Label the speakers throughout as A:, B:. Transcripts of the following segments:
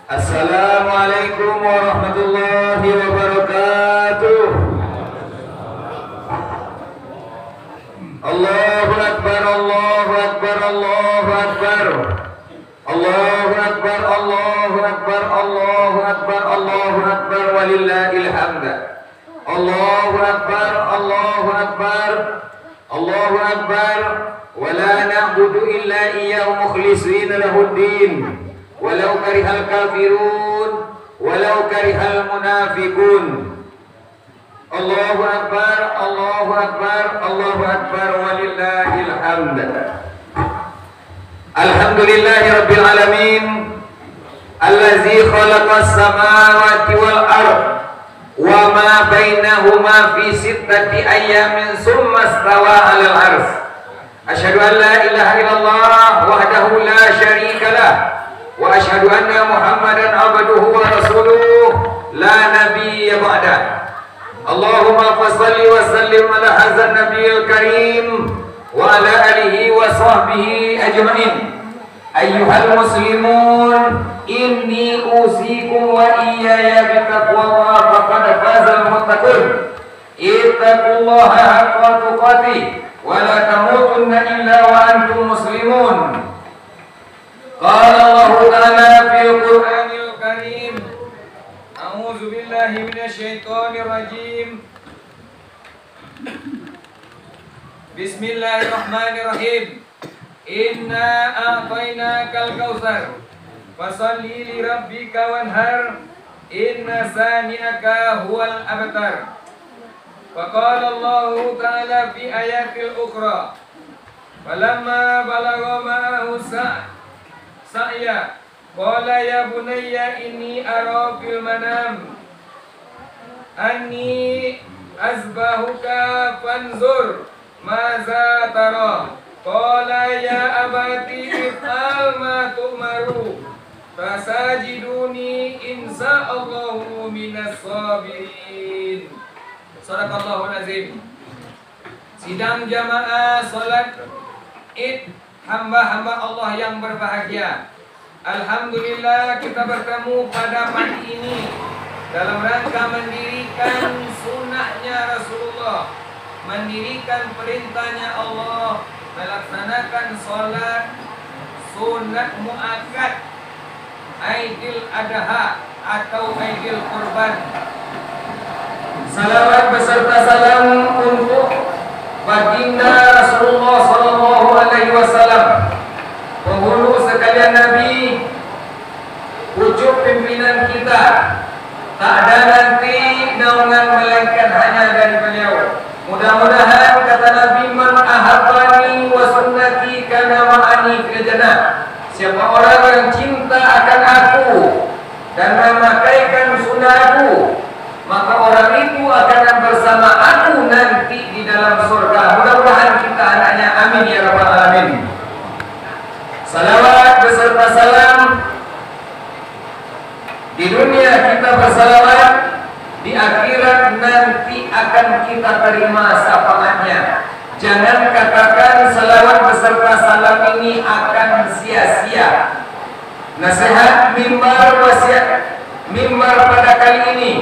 A: Assalamualaikum warahmatullahi wabarakatuh. Allahu Akbar, Allahu Akbar, Allahu Akbar. Allahu Akbar, Allahu Akbar, Allahu Akbar, Allahu Akbar, walillahil hamd. Allahu Akbar, Allahu Akbar, Allahu Akbar, wa la na'budu illa iyyahu mukhlishina lahuddin. Walau karihal kafirun, walau karihal munafiqun. Allahu Akbar, Allahu Akbar, Allahu Akbar, walillahil hamd. Alhamdulillahi rabbil alamin, allazi khalaqas samawati wal ard wa ma bainahuma fi sittati ayyamin summa istawa 'alal 'arsy. Asyhadu an la ilaha illallah wahdahu la syarika lah. Wa asyhadu anna Muhammadan abduhu wa rasuluh la nabiyya ba'da. Allahumma fassalli wa sallim ala hadzal nabiyil karim wa ala alihi wa sahbihi ajma'in. Ayyuhal muslimun, inni usikum wa iyaya bitaqwallah faqad fazal muttaqun. Ittaqullaha haqqa tuqatih wa la tamutunna illa wa antum muslimun. Qala Allah Ta'ala fil Qur'anil Karim, a'udzu billahi minasyaitonir rajim. Bismillahirrahmanirrahim. Inna a'tainakal kautsar fasholli li rabbika wanhar inna sani'aka huwal abtar. Wa qala Allah Ta'ala fi ayatil ukhra, falamma balagha ma'ahu sa'ya qala ya bunayya inni ara fil manam anni azbahuka fanzur maza tara. Qala ya abati if'al ma tu'maru fasajiduni insyaallahu minas sabirin. Shadaqallahul azim. Sidang jamaah salat Id hamba-hamba Allah yang berbahagia. Alhamdulillah kita bertemu pada pagi ini dalam rangka mendirikan sunnahnya Rasulullah, mendirikan perintahnya Allah, melaksanakan sholat sunat muakkad Aidil Adha atau Aidil Kurban. Salawat beserta salam untuk baginda Rasulullah sallallahu alaihi wasallam, penghulu sekalian Nabi, pucuk pimpinan kita. Tak ada nanti naungan melainkan hanya dari beliau. Mudah-mudahan kata Nabi, man ahabbani wa sunnati kana ma'ani fil jannah. Siapa orang yang cinta akan aku dan memakaikan sunnahku, maka orang itu akan bersama aku nanti di dalam surga. Mudah-mudahan kita anaknya, amin ya rabbal alamin. Salawat beserta salam. Di dunia kita bersalawat, di akhirat nanti akan kita terima syafaatnya. Jangan katakan salawat beserta salam ini akan sia-sia. Nasihat mimbar wasiat, mimbar pada kali ini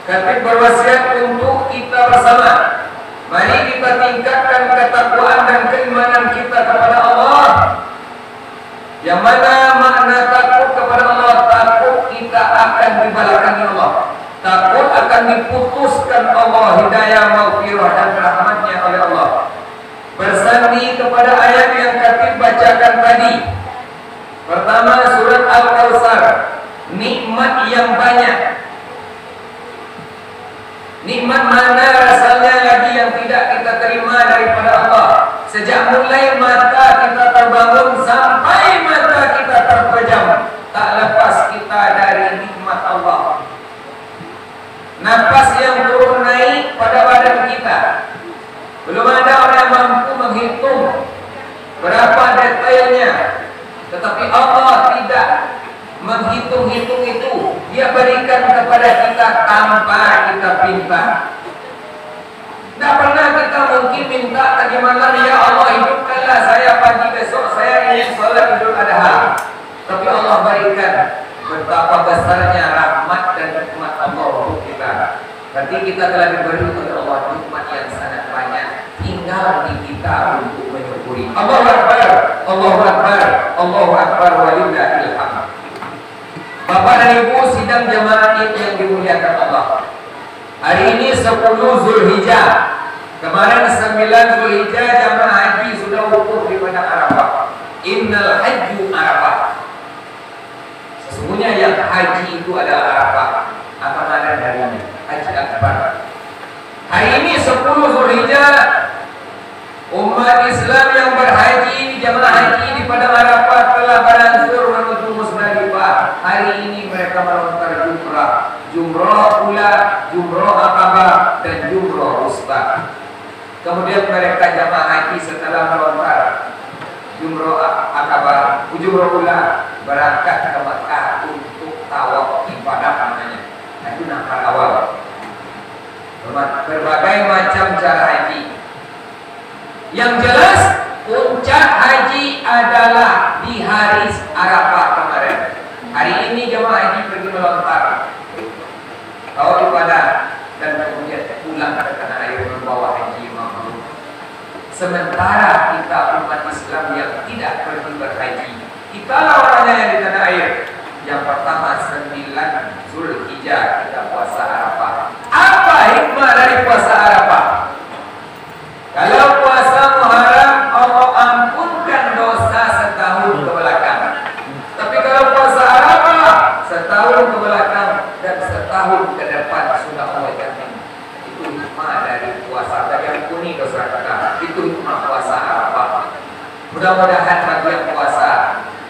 A: Khatib berwasiat untuk kita bersama. Mari kita tingkatkan ketakwaan dan keimanan kita kepada Allah. Yang mana makna takut kepada Allah? Takut kita akan dibalakan Allah, takut akan diputuskan Allah hidayah, maghfirah dan rahmatnya oleh Allah. Bersandi kepada ayat yang Khatib bacakan tadi. Pertama, surat Al-Kautsar, nikmat yang banyak. Nikmat mana rasanya lagi yang tidak kita terima daripada Allah? Sejak mulai mata kita terbangun sampai mata kita terpejam, hitung-hitung itu Dia berikan kepada kita tanpa kita pinta. Tidak pernah kita mungkin minta tadi malam, ya Allah hidupkanlah saya pagi besok, saya ingin sholat Idul Adha. Tapi Allah berikan. Betapa besarnya rahmat dan nikmat Allah untuk kita. Berarti kita telah diberi oleh Allah nikmat yang sangat banyak. Tinggal di kita untuk menyukuri. Allahu Akbar, Allahu Akbar, Allahu Akbar, walillahil hamd. Bapak dan Ibu sidang jamaah yang dimuliakan Allah. Hari ini 10 Zulhijjah. Kemarin 9 Zulhijjah jamaah haji sudah wukuf di padang Arafah. Innal hajju Arafah. Sesungguhnya yang haji itu adalah Arafah. Apa makna darinya? Haji akbar. Hari ini 10 Zulhijjah, umat Islam yang berhaji, jamaah haji di padang Arafah telah beransur menuju Musdalifah. Hari ini mereka melontar jumrah, jumrah ula, jumrah akabah, dan jumrah wusta. Kemudian mereka jamaah haji setelah melontar jumrah akabah, jumrah ula, berangkat ke Mekah untuk tawaf ibadah namanya. Itu nakal awal. Berbagai macam cara haji. Yang jelas puncak haji adalah di hari Arafah kemarin. Hari ini jemaah haji pergi melontar, tawaf ibadah, dan kemudian pulang ke tanah air membawa haji mabrur. Sementara kita umat Islam yang tidak pergi berhaji, kita lah orangnya yang di tanah air. Yang pertama 9 Zulhijjah kita puasa Arafah. Apa hikmah dari puasa Arafah? Kalau puasa Muharram Allah ampunkan dosa setahun ke belakang. Tapi kalau puasa Arafah setahun ke belakang dan setahun ke depan sudah Allah jamin. Itu hikmah dari puasa. Tadi ampuni dosa kita. Itu hikmah puasa Arafah. Mudah-mudahan bagi yang puasa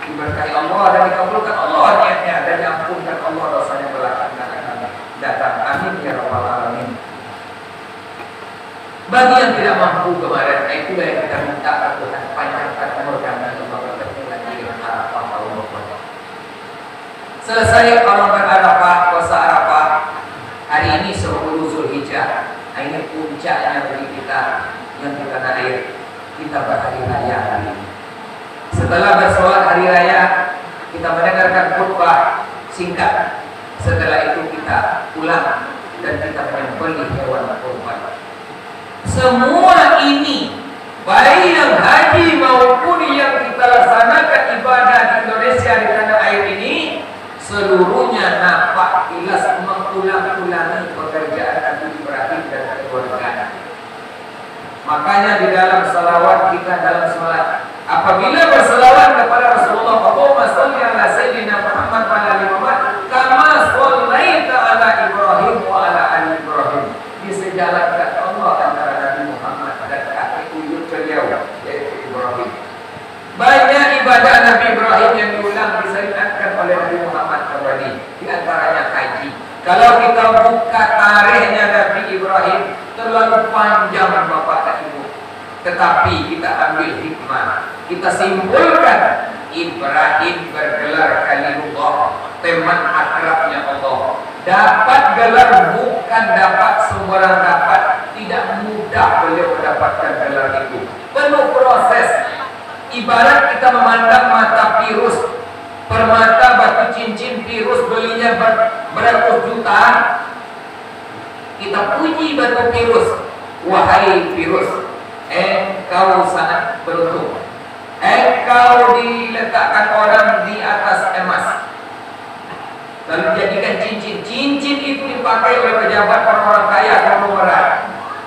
A: diberkahi Allah dan dikabulkan Allah niatnya dan diampunkan Allah dosanya belakang dan akan datang. Amin ya rabbal alamin. Bagi yang tidak mampu kemarin, itu yang kita minta ke Tuhan, panjangkan umur kami untuk bertemu lagi dengan Arafah tahun depan. Selesai orang berArafah, puasa Arafah. Hari ini 10 Zulhijjah. Nah, ini puncaknya bagi kita yang di tanah air. Kita berhari raya hari ini. Setelah bersolat hari raya, kita mendengarkan khutbah singkat. Setelah itu kita pulang dan kita menyembelih hewan kurban. Semua ini, baik yang haji maupun yang kita laksanakan ibadah di Indonesia di tanah air ini, seluruhnya nampak jelas mengulang-ulangi pekerjaan Nabi Ibrahim dan keluarganya. Makanya di dalam salawat kita dalam salat, apabila berselawat kepada Rasulullah, Allahumma shalli ala sayyidina Muhammad wa ala ali Muhammad kama shallaita ala Ibrahim wa ala ali Ibrahim. Disejalankan Allah antara Nabi Muhammad dan kakek buyut beliau yaitu Ibrahim. Banyak ibadah Nabi Ibrahim yang diulang disyariatkan oleh Nabi Muhammad kembali, di antaranya haji. Kalau kita buka tarikhnya Nabi Ibrahim terlalu panjang Bapak dan Ibu. Tetapi kita ambil hikmah. Kita simpulkan Ibrahim bergelar Khalilullah, teman akrabnya Allah. Dapat gelar bukan dapat sembarang dapat. Tidak mudah beliau mendapatkan gelar itu. Penuh proses. Ibarat kita memandang mata virus. Permata batu cincin virus belinya beratus jutaan. Kita puji batu virus. Wahai virus, engkau sangat beruntung. Engkau diletakkan orang di atas emas, lalu jadikan cincin. Cincin itu dipakai oleh pejabat, orang-orang kaya, konglomerat.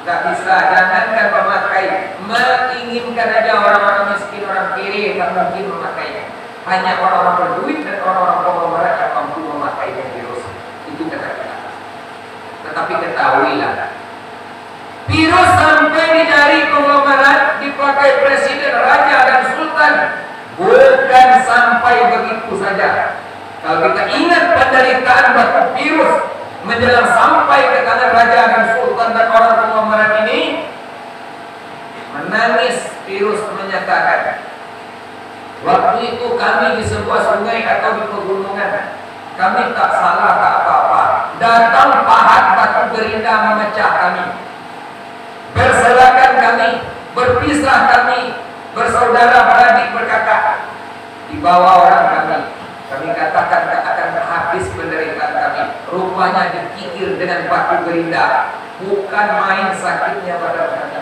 A: Gak bisa, jangankan memakai, menginginkan aja orang-orang miskin, orang kiri, tak mungkin memakainya. Hanya orang-orang berduit dan orang-orang konglomerat yang mampu memakai virus. Itu kata kita. Tetapi ketahuilah, virus sampai di jari konglomerat dipakai presiden, raja dan sultan, bukan sampai begitu saja. Kalau kita ingat penderitaan batu virus menjelang sampai ke tangan raja dan sultan dan orang konglomerat ini, menangis virus menyatakan, waktu itu kami di sebuah sungai atau di pegunungan Kami tak salah, tak apa-apa. Datang pahat batu gerinda memecah kami, berserakan kami, berpisah kami, bersaudara beradik berkakak. Dibawa orang kami katakan tak akan habis penderitaan kami. Rupanya dikikir dengan batu gerinda. Bukan main sakitnya badan kami.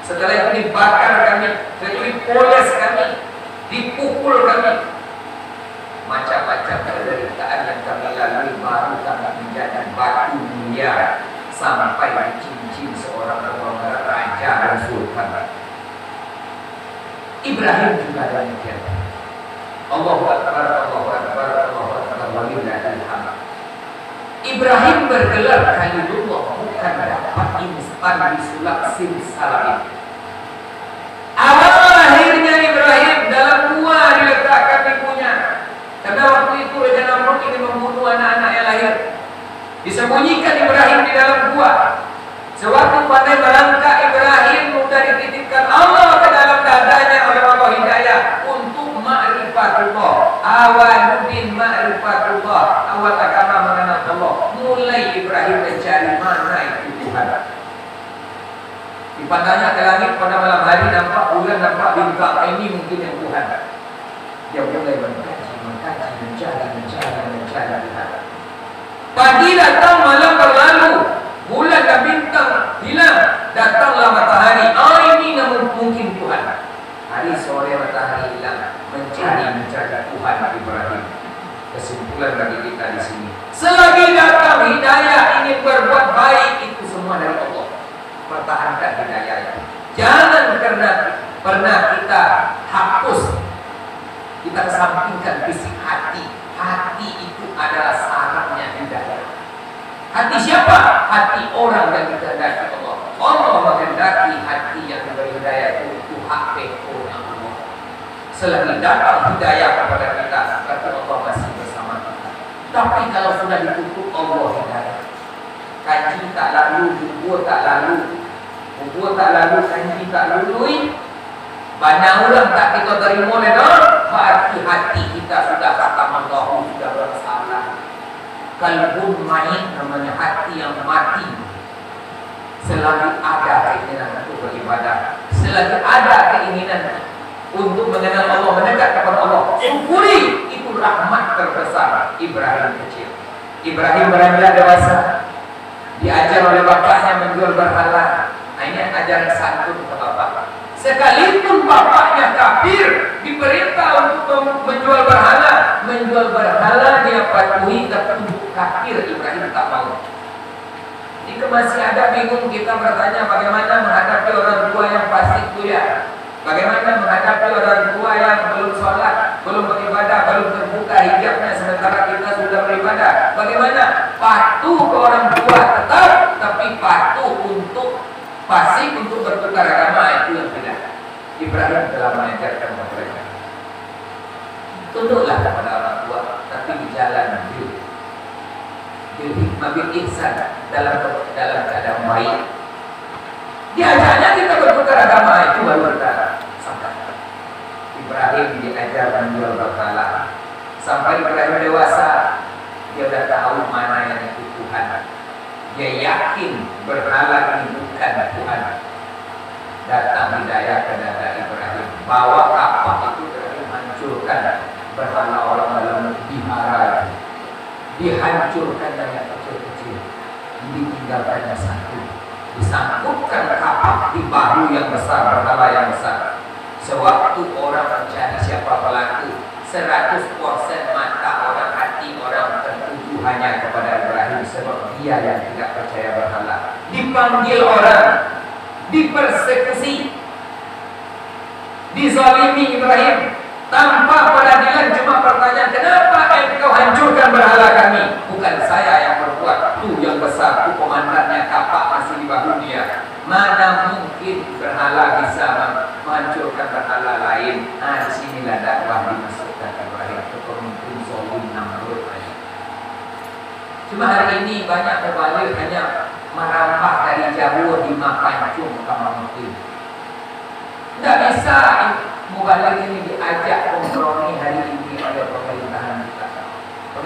A: Setelah itu dibakar kami, dipoles kami, dipukul kami. Macam-macam penderitaan yang kami lalui baru kami menjadi batu mulia sampai dicincin seorang raja dan sultan. Ibrahim juga demikian. Allahu Akbar, Allahu Akbar, Allahu Akbar, walillahil hamd. Ibrahim bergelar Khalilullah bukan dapat instan disulap simsalabim. Awal lahirnya Ibrahim dalam gua diletakkan ibunya. Karena waktu itu Raja Namrud ingin membunuh anak-anak yang lahir. Disembunyikan Ibrahim di dalam gua. Sewaktu pandai merangkak Ibrahim sudah dititipkan Allah ke dalam dadanya oleh Allah hidayah untuk ma'rifatullah. Awaludin ma'rifatullah. Awal agama mengenal Allah. Mulai Ibrahim mencari mana itu Tuhan. Dipandangnya ke langit pada malam hari, nampak bulan, nampak bintang. Ini mungkin yang Tuhan. Dia mulai mengkaji, mencari Tuhan. Pagi datang, malam berlalu, bulan dan bintang hilang, datanglah matahari. Ini namun mungkin Tuhan. Hari sore matahari hilang, mencari Tuhan Ibrahim. Kesimpulan bagi kita di sini, selagi datang hidayah ingin berbuat baik, itu semua dari Allah. Pertahankan hidayahnya. Jangan karena pernah kita hapus, kita kesampingkan fisik hati. Hati itu adalah syaratnya hidayah. Hati siapa? Hati orang yang dikehendaki Allah. Allah menghendaki hati yang diberi hidayah itu hak Allah. Selagi datang hidayah kepada kita, berarti Allah masih bersama kita. Tapi kalau sudah ditutup Allah hidayah, kaji tak lalu, kubur tak lalu, kaji tak lului, banyak orang tak kita terima oleh Allah, berarti hati kita sudah kata Allah sudah bersalah. Kalbun mayit namanya hati yang mati. Selagi ada keinginan untuk beribadah, selagi ada keinginan untuk mengenal Allah, mendekat kepada Allah, syukuri, itu rahmat terbesar. Ibrahim kecil, Ibrahim beranjak dewasa, diajar oleh bapaknya menjual berhala. Nah, ini ajaran santun ke bapak. Sekalipun bapaknya kafir, diperintah untuk menjual berhala, dia patuhi, tapi untuk kafir Ibrahim tak mau. Jika masih ada bingung, kita bertanya bagaimana menghadapi orang tua yang fasik itu ya. Bagaimana menghadapi orang tua yang belum sholat, belum beribadah, belum terbuka hijabnya sementara kita sudah beribadah. Bagaimana patuh ke orang tua tetap, tapi patuh untuk fasik, untuk bertukar agama, itu yang tidak. Ibrahim telah mengajarkan kepada mereka. Tunduklah kepada orang tua, tapi di jalan bil hikmah bil ihsan, dalam keadaan baik. Diajarnya kita bertukar agama, itu baru berkata sampai Ibrahim diajar menjual berhala. Sampai Ibrahim dewasa, dia sudah tahu mana yang itu Tuhan. Dia yakin berhala ini bukan Tuhan. Datang hidayah ke dada Ibrahim, bawa kapak itu Ibrahim hancurkan berhala orang dalam vihara, dihancurkan yang kecil-kecil, ditinggalkannya satu, disangkutkan kapak di bahu yang besar, berhala yang besar. Sewaktu orang mencari siapa pelaku, 100% mata orang, hati orang tertuju hanya kepada Ibrahim, sebab dia yang tidak percaya berhala. Dipanggil orang, dipersekusi, dizalimi Ibrahim tanpa peradilan, cuma pertanyaan, kenapa engkau hancurkan berhala kami? Bukan saya yang berbuat, itu yang besar, itu komandannya, kapak masih di bahu dia. Mana mungkin berhala bisa menghancurkan berhala lain? Nah, disinilah dakwah dimasukkan Ibrahim ke pemimpin Zolim Namrud. Cuma hari ini banyak mubalik hanya merambah dari jauh di Mapancung ke Mamutin. Tidak bisa mubalik ini diajak kompromi hari ini oleh pemerintahan kita.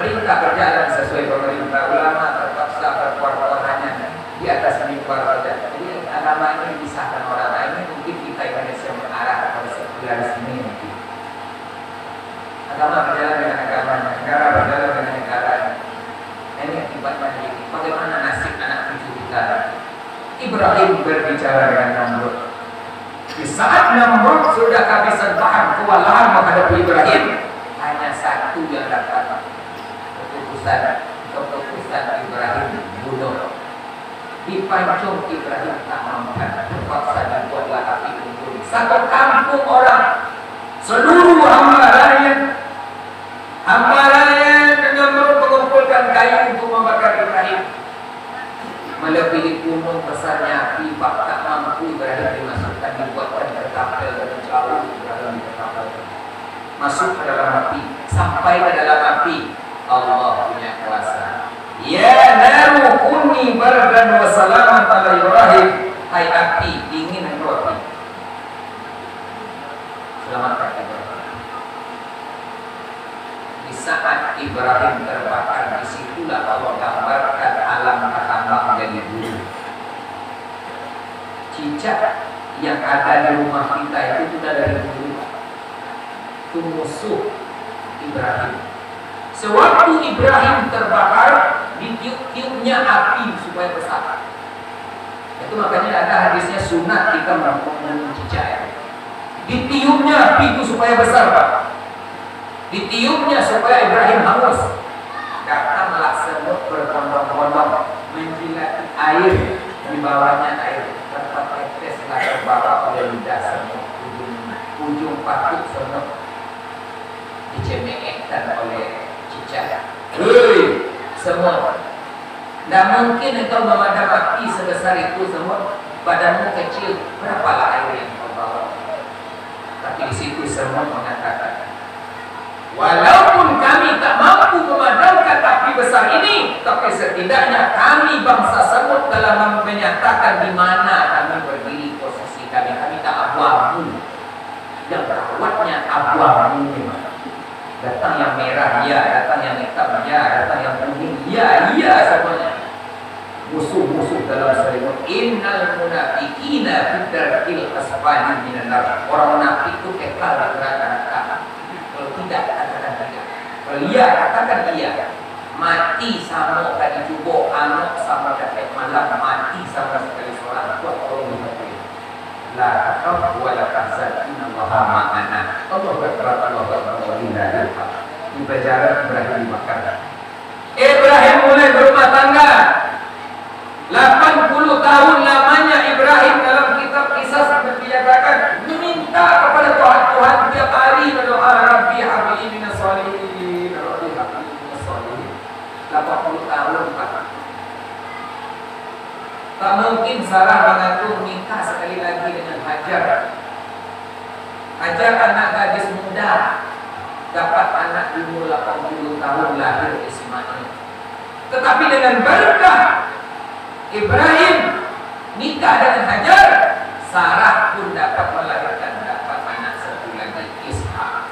A: Perintah berjalan sesuai pemerintah, ulama terpaksa berkorbanannya di atas mimbar saja. Jadi agama ini disahkan orang lain. Mungkin kita Indonesia mengarah kepada sekularisme ini. Agama berjalan dengan agama, negara berjalan dengan negara. Ini akibatnya ini. Bagaimana nasib anak cucu kita? Ibrahim berbicara dengan Namrud. Di saat Namrud sudah kehabisan bahan kewalahan menghadapi Ibrahim, hanya satu yang dapat keputusan Ibrahim bunuh. Dipancung Ibrahim tak mampu, terpaksa dibuatlah api unggun. Satu kampung orang, seluruh hamba rakyat dengan mengumpulkan kayu untuk membakar Ibrahim. Melebihi gunung besarnya api, tak mampu Ibrahim dimasukkan, dibuatkan ketapel dan jauh Ibrahim di ketapel. Masuk ke dalam api, sampai ke dalam api. Allah punya kuasa. Ya naru kuni bardan wa salaman ala Ibrahim. Hai api, dingin engkau api. Selamatkan Ibrahim. Di saat Ibrahim terbakar, disitulah Allah gambarkan alam berkembang menjadi bulu. Cicak yang ada di rumah kita itu sudah dari dulu. Itu musuh Ibrahim. Sewaktu Ibrahim terbakar, ditiup-tiupnya api supaya besar. Itu makanya ada hadisnya sunat kita membunuh cicak. Ditiupnya api itu supaya besar, Pak. Ditiupnya supaya Ibrahim hangus. Datanglah semut berbondong-bondong menjilati air, di bawahnya air. Tempat teteslah terbawa oleh lidah semut. Ujung patuk semut dicemekkan oleh cicak. Hei, semut, tidak mungkin engkau memadam api sebesar itu semut. Badanmu kecil, berapalah air yang kau bawa? Tapi di situ semut mengatakan, walaupun kami tak mampu memadamkan api besar ini, tapi setidaknya kami bangsa semut dalam menyatakan di mana kami berdiri, posisi kami. Kami tak abu-abu. Yang rawatnya abu-abu memang. Datang yang merah, ya. Datang yang hitam, ya. Datang yang kuning, ya. Iya semuanya. Musuh-musuh dalam selimut. Innal munafiqina fid darkil asfali minan nar. Orang munafik itu kekal di neraka. Kalau tidak, katakan tidak. Kalau iya, katakan iya. Mati sama tadi cubo, anak sama dapat malam, mati sama sekali sholat. Buat orang munafik. La takhaf wa la tahzan innallaha ma'ana. Allah berkata di pelajaran Ibrahim dibakar. Ibrahim mulai berumah tangga. 80 tahun lamanya Ibrahim dalam kitab kisah seperti dikatakan meminta kepada Tuhan tiap hari berdoa, Rabbi habli minas sholihin, Rabbi habli minas sholihin. 80 tahun Pak. Tak mungkin Sarah mengaku nikah sekali lagi dengan Hajar. Hajar anak gadis muda, dapat anak di umur 80 tahun lahir Ismail. Tetapi dengan berkah Ibrahim nikah dengan Hajar, Sarah pun dapat melahirkan, dapat anak satu lagi, Ishak.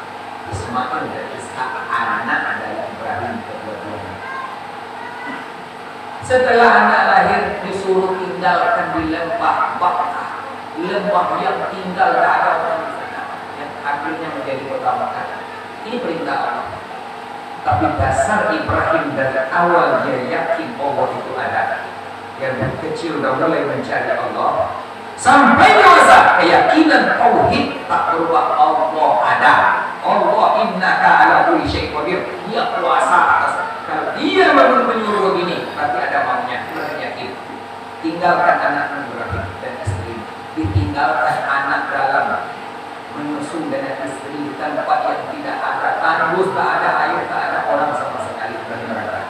A: Ismail dan Ishak anak dari Ibrahim kedua-duanya. Setelah anak lahir disuruh tinggalkan di lembah Bakkah, lembah yang tinggal tak ada orang di sana, yang akhirnya menjadi kota Makkah. Ini perintah Allah. Tapi dasar Ibrahim dari awal dia yakin Allah itu ada. Yang kecil dah mulai mencari Allah. Sampai dewasa keyakinan tauhid tak berubah, Allah ada. Allah innaka ala kulli syai'in qadir. Dia kuasa atas. Kalau dia menyuruh begini, berarti ada maunya. Kita yakin. Tinggalkan anak Ibrahim dan istri. Ditinggalkan anak dalam menyusun dengan istri di tempat yang tidak ada tandus, tak ada air, tak ada orang sama sekali dan neraka.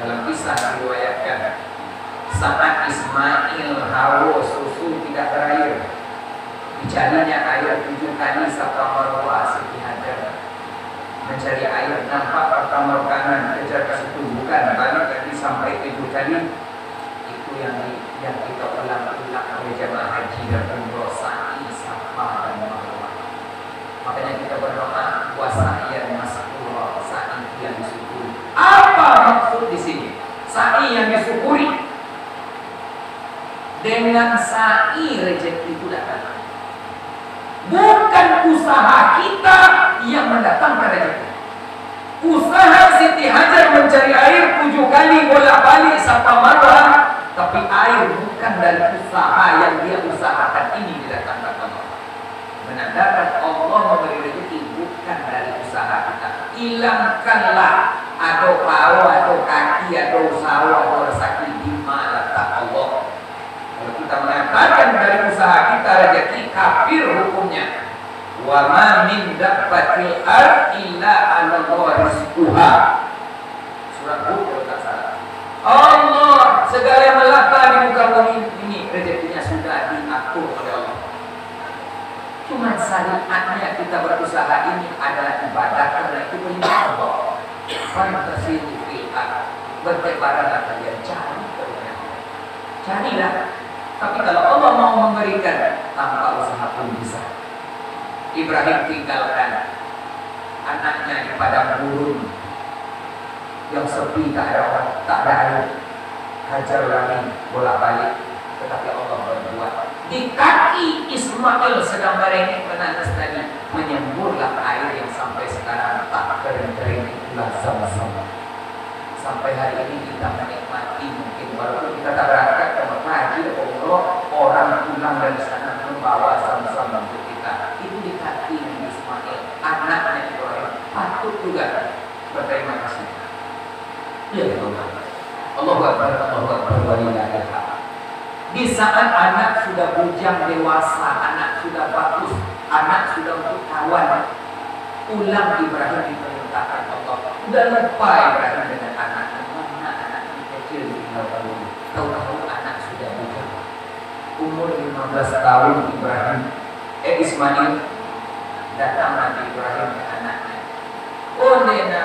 A: Dalam kisah diriwayatkan saat Ismail haus susu tidak berair, dicarinya air 7 kali Safa Marwah Siti Hajar mencari air, nampak pertama kanan kejar ke situ, bukan, balik lagi sampai 7 kali. Itu yang kita ulang-ulang oleh jemaah haji dan umroh, sa'i, Safa dan Marwah. Makanya kita berdoa puasa yang maskurah, sa'i yang sa'i yang disyukuri. Dengan sa'i rezeki itu datang. Bukan usaha kita yang mendatangkan rezeki. Usaha Siti Hajar mencari air 7 kali bolak-balik Safa Marwah, tapi air bukan dari usaha yang dia usahakan ini didatangkan Allah. Menandakan Allah memberi rezeki bukan dari usaha kita. Hilangkanlah atau paru atau kaki atau usaha atau rezeki di mana letak Allah. Kalau kita mengatakan dari usaha kita rezeki, kafir hukumnya. Wa ma min dabbatil ard illa 'ala Allah rizquha. Surah Hud kalau tak salah. Allah segala yang melata di muka bumi ini rezekinya sudah diatur oleh Allah. Cuma syariatnya kita berusaha ini adalah ibadah, karena itu perintah Allah. Fantasiru fil ard, bertebaranlah kalian, cari kebenaran. Carilah. Tapi kalau Allah mau memberikan, tanpa usaha pun bisa. Ibrahim tinggalkan anaknya di padang gurun yang sepi, tak ada orang, tak ada air. Hajar lagi bolak-balik, tetapi Allah berbuat. Di kaki Ismail sedang merengek menanas tadi, menyemburlah air yang sampai sekarang tak kering-kering, itulah sama-sama. Sampai hari ini kita menikmati, mungkin walaupun kita tak berangkat ke Mekah haji atau umroh, orang pulang dari sana membawa sama-sama untuk kita. Itu di kaki Ismail, anaknya Ibrahim, patut juga berterima kasih. Ya Allah, Allahu Akbar, Allahu Akbar, walillahil hamd. Di saat anak sudah bujang dewasa, anak sudah bagus, anak sudah untuk kawan, ulang Ibrahim diperintahkan Allah. Udah lupa Ibrahim dengan anaknya. Mana anak kecil tahu-tahu anak sudah bujang. Umur 15 tahun Ismail datang Nabi Ibrahim ke anaknya. Oh nena,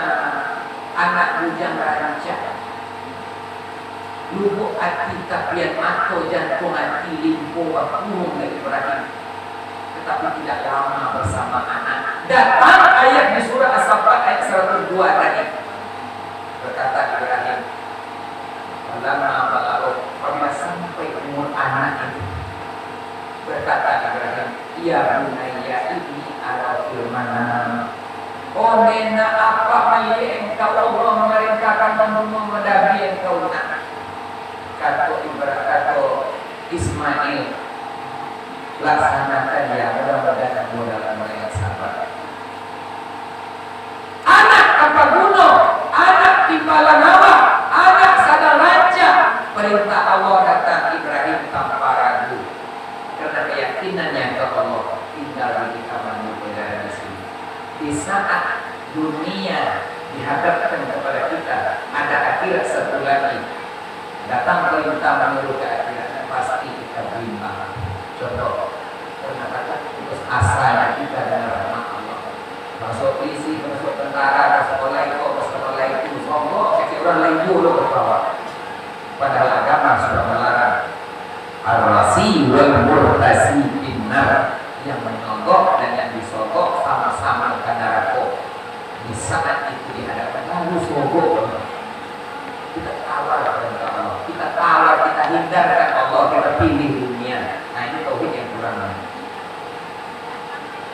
A: anak bujang rancak. Lubuk hati kapian mato jantung hati limpo kurung dari Ibrahim. Tetapi tidak lama bersama anak. Datang ayat di surah As-Saffat ayat 102 tadi. Berkata Ibrahim, lama balagh, apabila sampai umur anak itu, berkata Ibrahim, ya bunayya inni ara fil manam. Oh nena, apa melihat engkau Allah memerintahkan menabi engkau nak? Kata Ibrahim, kata Ismail, laksanakan ya, mudah-mudahan kamu dalam melihat sabar. Anak apa gunung, anak timbalan hawa, anak sadar raja. Perintah Allah datang Ibrahim tanpa ragu, karena keyakinannya ke Allah. Tinggal di kamarnya berada di sini. Di saat dunia dihadapkan kepada kita, ada akhirat satu lagi. Datang perintah menuju ke akhirat, pasti kita beriman. Contoh, ternyata terus asalnya kita dengan rahmat Allah. Masuk polisi, masuk tentara, masuk sekolah itu, sombong, sekali orang lain dulu berbawa. Padahal agama sudah melarang. Ar-rasi wal murtasi innar, yang menyogok dan yang disogok sama-sama ke neraka. Di saat itu dihadapkan lalu sogok. Kita tawar kepada Allah, kita tawar, kita hindarkan Allah, kita pilih dunia. Nah ini tauhid yang kurang.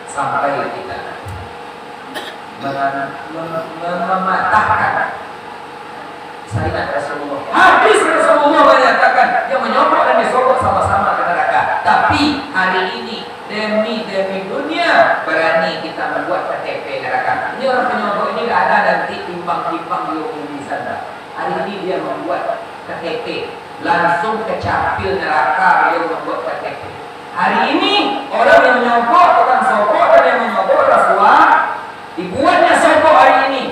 A: Sampai kita mematahkan syariat Rasulullah. Hadis Rasulullah menyatakan yang menyogok dan disogok sama-sama ke neraka. Tapi hari ini demi dunia berani kita membuat KTP neraka. Ini orang penyogok ini tidak ada nanti timbang-timbang di sana. Hari ini dia membuat KTP, langsung ke capil neraka beliau membuat KTP. Hari ini orang yang menyogok, orang sogok dan yang menyogok rasuah, dibuatnya sogok hari ini.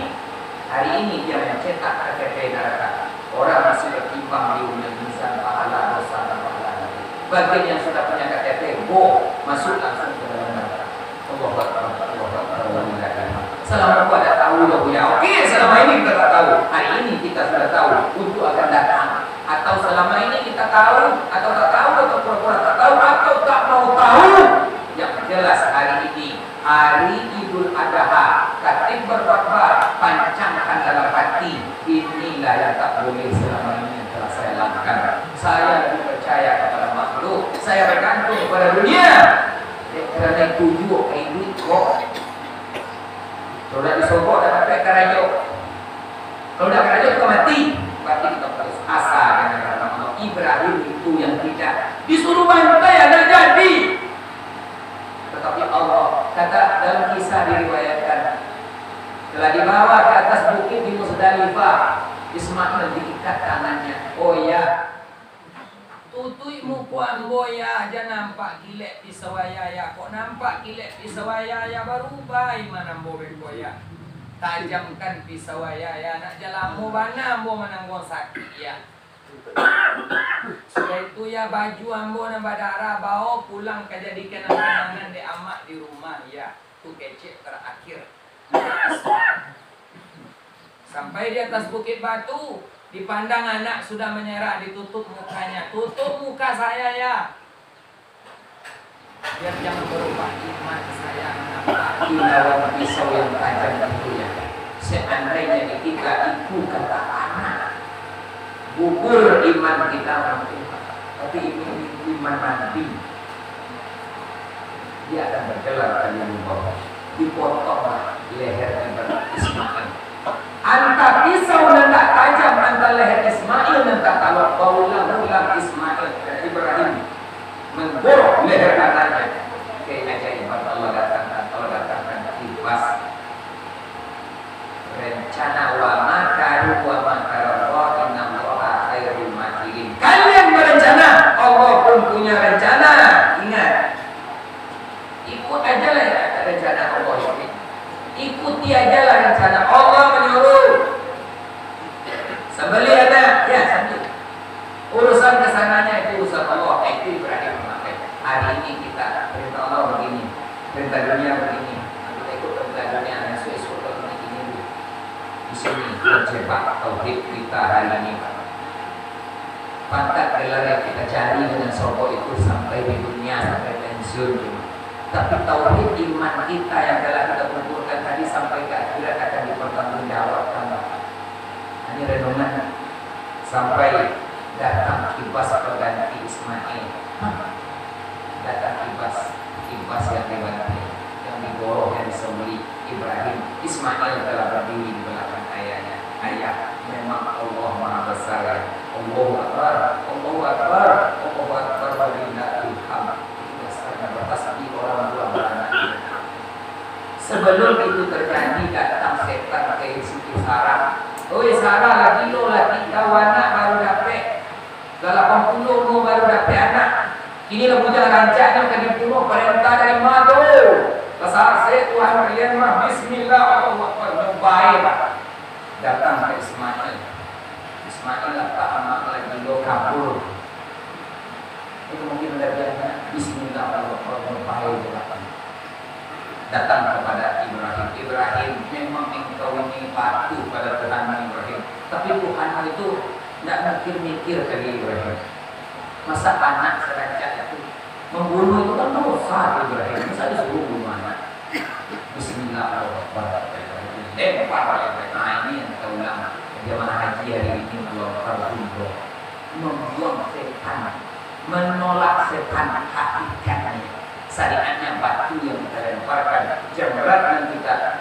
A: Hari ini dia mencetak KTP neraka. Orang masih bertimbang di dunia mizan pahala dosa dan pahala. Bagian yang sudah punya KTP, masuk langsung ke dalam neraka. Allah Akbar, Allah Akbar, selama ada tahu ya punya. Oke, selama ini kita tak tahu. Hari ini kita sudah tahu untuk akan datang. Atau selama ini kita tahu atau tak tahu atau pura-pura tak tahu atau tak mau tahu. Yang jelas hari ini hari Idul Adha, katib berkhutbah, pancangkan dalam hati, inilah yang tak boleh selama ini kepada dunia. Kerana tujuh hidup kok. Kalau dah disogok dah pakai karajo. Kalau dah karajo kita mati. Berarti kita harus asa dengan kata Allah. Ibrahim itu yang tidak disuruh bantai ada jadi. Tetapi Allah kata dalam kisah diriwayatkan telah dibawa ke atas bukit di Musdalifah. Ismail diikat tangannya. Oh ya, tutui muku amboya aja nampak gilek pisau ayah. Kok nampak gilek pisau ayah berubah iman ambo bergoya. Tajamkan pisau ayah nak jalamu bana ambo menanggung sakit ya. Sudah itu ya baju ambo na badara bawa pulang kejadikan kenangan de amak di rumah ya. Tu kecek terakhir. Sampai di atas bukit batu, dipandang anak sudah menyerah, ditutup mukanya. Tutup muka saya ya. Biar jangan berubah iman saya menapaki lawan pisau yang tajam itu ya. Seandainya kita itu kata anak, gugur iman kita nanti. Tapi ini iman nanti. Dia akan berjalan kali bawah. Dipotong leher Ismail. Anta pisau dan tak tajam anta leher Ismail dan tak talak ulang Ismail dan Ibrahim menggorok leher kanannya. Keajaiban Allah datangkan kipas rencana wa makaru wa makarallah inna allaha khairul makirin. Kalian berencana, Allah pun punya rencana. Ingat, ikut aja lah rencana Allah ini. Ikuti aja lah rencana Allah menyuruh. Sembeli ada, ya sembeli. Urusan kesananya itu urusan Allah. Itu Ibrahim memakai. Hari ini kita perintah Allah begini, perintah dunia begini. Kita ikut perintah dunia yang sesuai begini. Di sini terjebak tauhid kita hari ini. Pangkat gelar yang kita cari dengan sokok itu sampai di dunia, sampai pensiun. Tapi tauhid iman kita yang telah kita kumpulkan tadi sampai ke akhirat akan dipertanggungjawabkan. Ini renungan sampai datang kipas pengganti Ismail. Datang kipas yang diganti, yang digorok, yang disembeli Ibrahim. Ismail telah berdiri di belakang ayahnya. Ayah, memang Allah Maha Besar. Allahu Akbar, Allahu Akbar, Allahu Akbar walillahil hamd. Bertasbih orang tua beranak. Sebelum itu terjadi datang setan ke Siti Sarah. Oi Sarah, lagi lo lagi kau anak baru dapet 80 lo baru dapet anak. Ini lo punya rancang yang dibunuh perintah dari madu. Pasal saya Tuhan kalian mah Bismillah Allahu Akbar baik. Datang ke Ismail. Ismail apa amak lagi lo kabur. Itu mungkin ada Bismillahirrahmanirrahim. Datang kepada Ibrahim. Ibrahim, memang engkau ini patuh pada Tuhan Ibrahim. Tapi Tuhan itu tidak mikir kali Ibrahim. Masa anak serancak itu membunuh itu kan dosa Ibrahim. Masa disuruh bunuh anak. Bismillahirrahmanirrahim. Nah ini yang kita ulang. Jemaah haji hari ini membuang setan, menolak setan hakikatnya. Syariatnya batu yang kita lemparkan, jamrat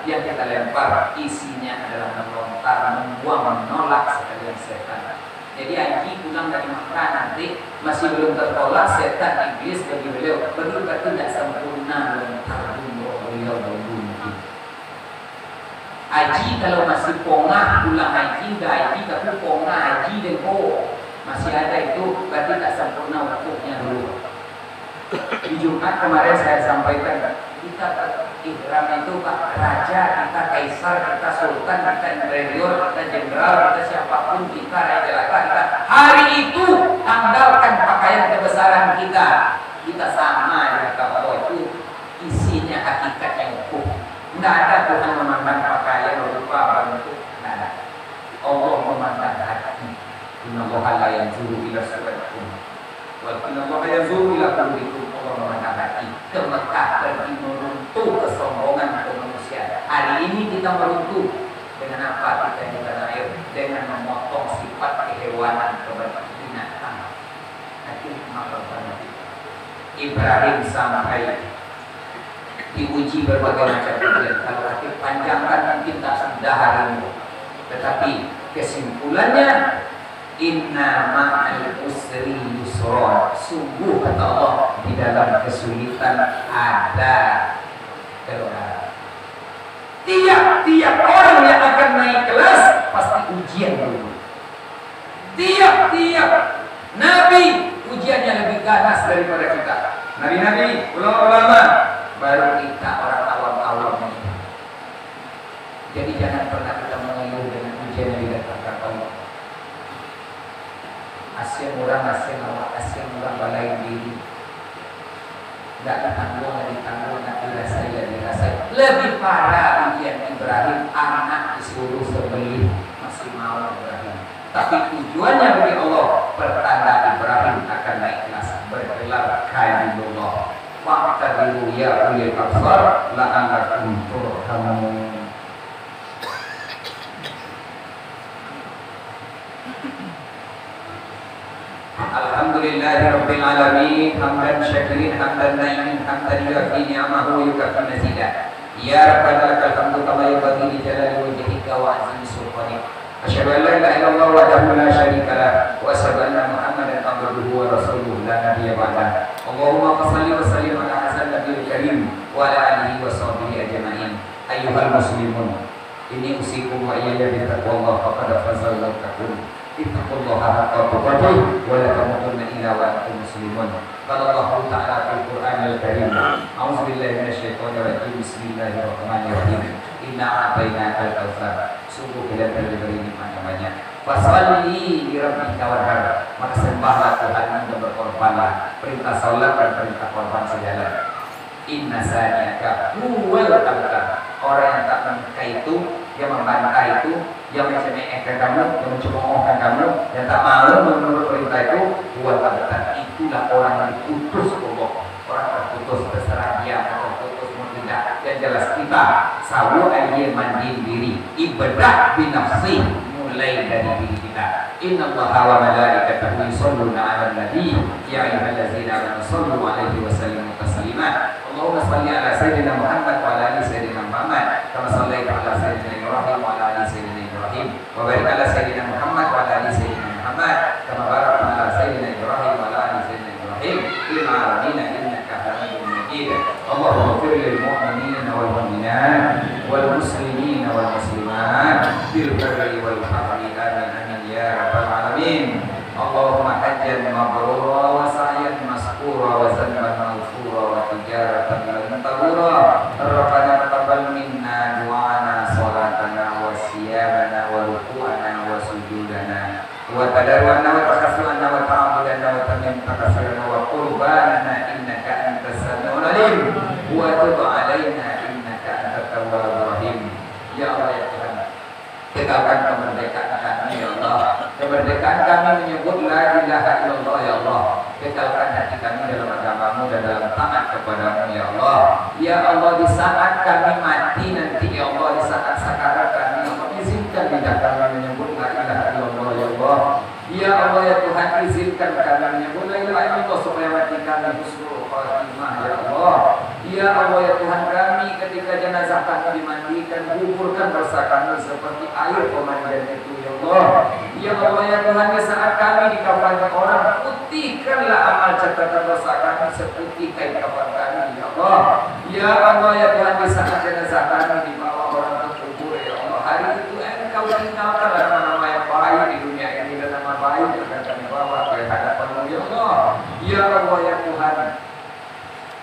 A: yang kita lempar isinya adalah melontar, membuang, menolak sekalian setan. Jadi haji pulang dari Makkah nanti masih belum tertolak setan iblis bagi beliau tidak sempurna lontar beliau mungkin. Haji kalau masih pongah pulang haji udah haji tapi pongah haji dan masih ada itu berarti tak sempurna waktunya dulu. Di Jumat kemarin saya sampaikan kita ihram itu Pak Raja, kita Kaisar, kita Sultan, kita Imperior, kita Jenderal, kita siapapun kita raja-raja kita hari itu tanggalkan pakaian kebesaran kita sama ya kalau itu isinya hakikatnya hukum. Tidak ada Tuhan memandang pakaian rupa bentuk, tidak ada. Allah memandang hati. Inna Allah la yanzuru ila suwarikum wa inna Allah yanzuru ila qulubikum. Allah memandang hati. Ke Mekah pergi meruntuh kesombongan manusia. Hari ini kita meruntuh dengan apa? Kita di tanah air dengan memotong sifat kehewanan kepada binatang. Hati maafkan. Ibrahim sampai diuji berbagai macam ujian. Kalau hati panjangkan mungkin tak sudah hari ini. Tetapi kesimpulannya, inna ma'al usri yusra. Sungguh kata Allah, di dalam kesulitan ada kemudahan. Tiap-tiap orang yang akan naik kelas pasti ujian dulu. Tiap-tiap nabi ujiannya lebih ganas daripada kita. Nabi-nabi, ulama-ulama, baru kita orang awam-awam ini. Jadi jangan pernah kita mengeluh dengan ujian yang didatangkan Allah. Asyik murah, asyik murah balai diri. Tidak ditanggung, tidak dirasai, tidak dirasai. Lebih parah ujian Ibrahim, anak disuruh sembelih masih mau Ibrahim. Tapi tujuannya bagi Allah, pertanda Ibrahim akan naik kelas, bergelar kalimullah. Fa'tabiru ya ulil absar la'allakum turhamun. Alhamdulillahi rabbil alamin, hamdan syakirin, hamdan na'imin, hamdan yuafi ni'amahu yukafi mazidah. Ya Rabbana lakal hamdu kama yanbaghi li jalali wajhika wa 'azimi sultanik. Asyhadu an la ilaha illallah wahdahu la syarika lah wa asyhadu anna Muhammadan abduhu wa rasuluhu la nabiyya ba'dah. Allahumma shalli wa sallim ala hasan nabiyil karim wa ala alihi wa sahbihi ajma'in. Ayyuhal muslimun, inni usikum wa iyaya bi taqwallah faqad fazal muttaqun. Ittaqullaha haqqa tuqatih wa la tamutunna illa wa antum muslimun. Qala Allah ta'ala fil Qur'anil Karim. A'udzu billahi minasyaitonir rajim. Bismillahirrahmanirrahim. Inna a'tainakal kautsar. Sungguh kita diberi nikmat yang banyak. Fasholli li rabbika wanhar. Maka sembahlah Tuhan dan berkorbanlah. Perintah salat dan perintah korban sejalan. Inna saniyaka huwal abtar. Orang yang tak membuka itu, yang membantah itu, yang mencemehkan kamu, yang mencemoohkan kamu, yang tak mau menurut perintah itu, huwal abtar. Itulah orang yang diputus Allah. Orang terputus terserah dia atau terputus tidak. Yang jelas kita sawu ayat mandi diri, ibadah binafsi, mulai dari diri kita. Inna Allaha wa malaikatahu yusholluna 'alan nabi ya ayyuhallazina amanu shallu 'alaihi wa sallimu taslima. Allahumma shalli ala sayyidina Muhammad wa ala ali sayyidina Muhammad kama shallaita ala sayyidina Ibrahim wa ala ali sayyidina Ibrahim wa barik ala sayyidina Muhammad wa ala ali sayyidina Muhammad kama barakta ala sayyidina Ibrahim wa ala ali sayyidina Ibrahim fil 'alamin innaka Hamidum Majid. Allahumma ighfir lil mu'minina wal mu'minat wal muslimina wal muslimat bil barri wal bahri amin ya rabbal alamin. Allahumma hajjan mabrura wa sa'yan maskura wa zanban maghfura wa tijaratan lan tabura. Rabbana taqabbal minna du'ana salatana wa siyamana wa ruku'ana wa sujudana wa tadarruana wa takassurana wa ta'abudana wa tamim takassurana wa qurbanana innaka antas sami'ul alim wa tub 'alaina innaka antat tawwabur rahim. Ya Allah ya Tuhan, tegakkan kemerdekaan kami ya Allah. Kemerdekaan kami menyebut la ilaha illallah ya Allah. Kekalkan hati kami dalam agamamu dan dalam taat kepadamu ya Allah. Ya Allah, di saat kami mati nanti ya Allah, di saat sakarat kami, ya Allah, izinkan lidah kami menyebut la ilaha illallah ya Allah. Ya Allah ya Tuhan, izinkan kami menyebut la ilaha illallah supaya mati kami husnul khatimah ya Allah. Ya Allah ya Tuhan, kami ketika jenazah kami dimandikan, kuburkan dosa kami seperti air pemandian itu ya Allah. Ya Allah ya Tuhan, di saat kami dikafani orang, putihkanlah amal catatan dosa kami seputih kain kafan kami ya Allah. Ya Allah ya Tuhan, di saat jenazah kami dibawa orang ke kubur ya Allah, hari itu Engkau tinggalkan nama-nama yang baik di dunia ini dan nama baik yang akan kami bawa ke hadapan-Mu ya Allah. Ya Allah ya Tuhan,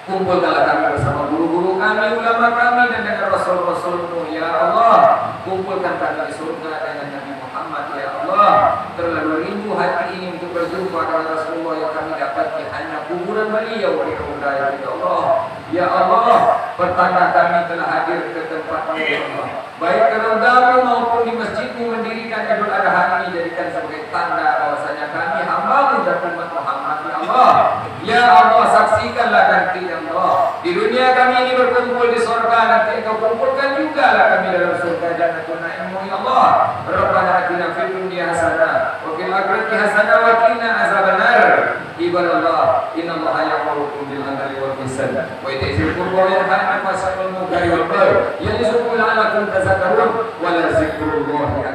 A: kumpulkanlah kami bersama guru-guru kami, ulama kami dan dengan Rasul-Rasul-Mu ya Allah. Kumpulkan kami di surga dengan Nabi Muhammad ya Allah. Terlalu rindu hati ini untuk berjumpa dengan Rasulullah yang kami dapati hanya kuburan beliau di Raudhah ya Allah. Ya Allah, pertanda kami telah hadir ke tempat-Mu ya Allah, baik ke Raudhah-Mu maupun di masjid-Mu, mendirikan Idul Adha ini jadikan sebagai tanda bahwasanya kami hamba-Mu dan umat Muhammad ya Allah. Ya Allah, saksikanlah nanti ya Allah, di dunia kami ini berkumpul di surga, nanti Engkau kumpulkan juga lah kami dalam surga Jannatul Na'im ya Allah. Rabbana atina fid dunya hasanah wa fil akhirati hasanah wa qina azabannar. Ibadallah, innallaha ya'murukum bil 'adli wal ihsan wa ita'i dzil qurba wa yanha 'anil fahsya'i wal munkari wal baghi ya'izukum la'allakum tadhakkarun wa la dzikrullahi